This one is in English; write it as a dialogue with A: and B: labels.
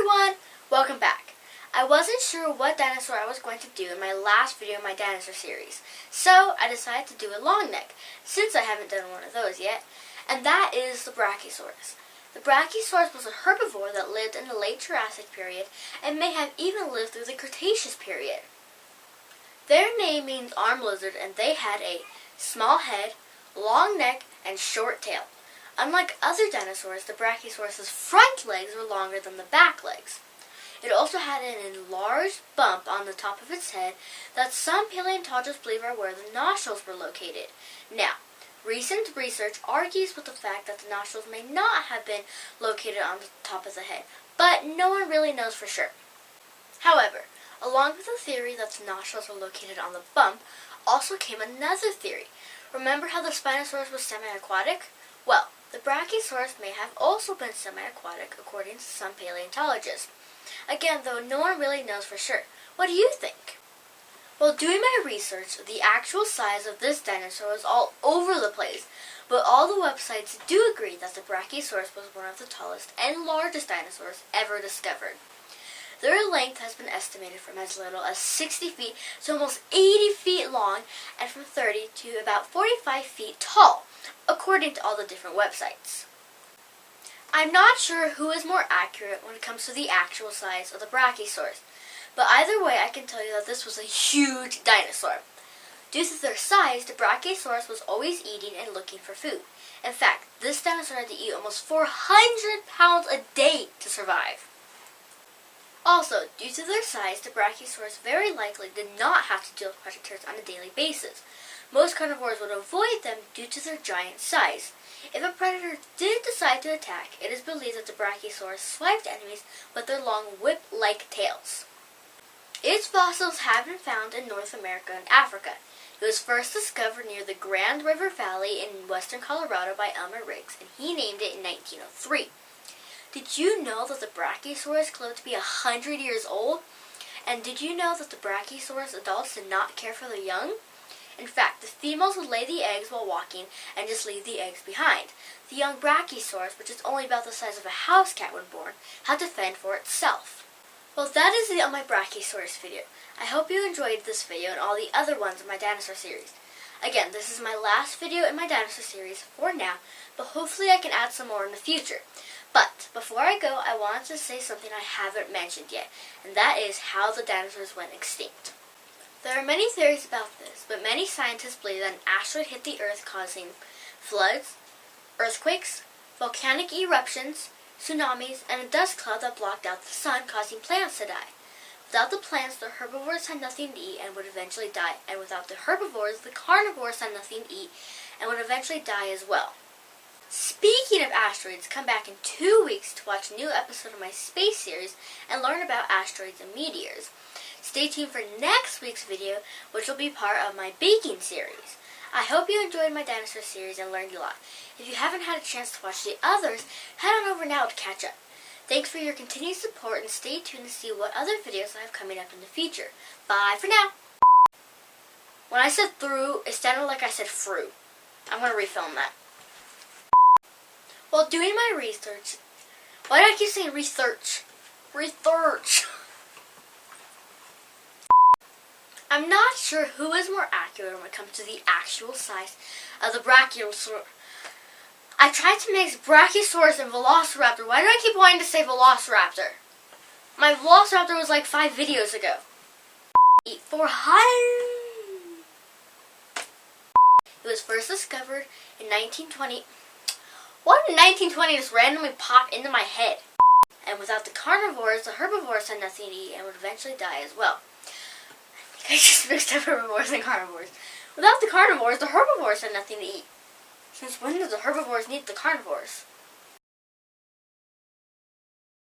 A: everyone! Welcome back. I wasn't sure what dinosaur I was going to do in my last video in my dinosaur series, so I decided to do a long neck, since I haven't done one of those yet, and that is the Brachiosaurus. The Brachiosaurus was a herbivore that lived in the late Jurassic period and may have even lived through the Cretaceous period. Their name means armed lizard, and they had a small head, long neck, and short tail. Unlike other dinosaurs, the Brachiosaurus's front legs were longer than the back legs. It also had an enlarged bump on the top of its head that some paleontologists believe are where the nostrils were located. Now, recent research argues with the fact that the nostrils may not have been located on the top of the head, but no one really knows for sure. However, along with the theory that the nostrils were located on the bump, also came another theory. Remember how the Spinosaurus was semi-aquatic? Well, the Brachiosaurus may have also been semi-aquatic according to some paleontologists. Again, though, no one really knows for sure. What do you think? While doing my research, the actual size of this dinosaur was all over the place, but all the websites do agree that the Brachiosaurus was one of the tallest and largest dinosaurs ever discovered. Their length has been estimated from as little as 60 feet to almost 80 feet long, and from 30 to about 45 feet tall, according to all the different websites. I'm not sure who is more accurate when it comes to the actual size of the Brachiosaurus, but either way I can tell you that this was a huge dinosaur. Due to their size, the Brachiosaurus was always eating and looking for food. In fact, this dinosaur had to eat almost 400 pounds a day to survive. Also, due to their size, the Brachiosaurus very likely did not have to deal with predators on a daily basis. Most carnivores would avoid them due to their giant size. If a predator did decide to attack, it is believed that the Brachiosaurus swiped enemies with their long whip-like tails. Its fossils have been found in North America and Africa. It was first discovered near the Grand River Valley in western Colorado by Elmer Riggs, and he named it in 1903. Did you know that the Brachiosaurus lived to be 100 years old? And did you know that the Brachiosaurus adults did not care for their young? In fact, the females would lay the eggs while walking and just leave the eggs behind. The young Brachiosaurus, which is only about the size of a house cat when born, had to fend for itself. Well, that is it on my Brachiosaurus video. I hope you enjoyed this video and all the other ones in my dinosaur series. Again, this is my last video in my dinosaur series for now, but hopefully I can add some more in the future. But before I go, I wanted to say something I haven't mentioned yet, and that is how the dinosaurs went extinct. There are many theories about this, but many scientists believe that an asteroid hit the Earth causing floods, earthquakes, volcanic eruptions, tsunamis, and a dust cloud that blocked out the sun, causing plants to die. Without the plants, the herbivores had nothing to eat and would eventually die, and without the herbivores, the carnivores had nothing to eat and would eventually die as well. Speaking of asteroids, come back in 2 weeks to watch a new episode of my space series and learn about asteroids and meteors. Stay tuned for next week's video, which will be part of my baking series. I hope you enjoyed my dinosaur series and learned a lot. If you haven't had a chance to watch the others, head on over now to catch up. Thanks for your continued support, and stay tuned to see what other videos I have coming up in the future. Bye for now! When I said through, it sounded like I said fru. I'm going to refilm that. While doing my research, why do I keep saying research? Research! I'm not sure who is more accurate when it comes to the actual size of the Brachiosaurus. I tried to mix Brachiosaurus and Velociraptor. Why do I keep wanting to say Velociraptor? My Velociraptor was like 5 videos ago. Eat 400. It was first discovered in 1920. What in 1920 just randomly popped into my head? And without the carnivores, the herbivores had nothing to eat and would eventually die as well. I just mixed up herbivores and carnivores. Without the carnivores, the herbivores had nothing to eat. Since when did the herbivores need the carnivores?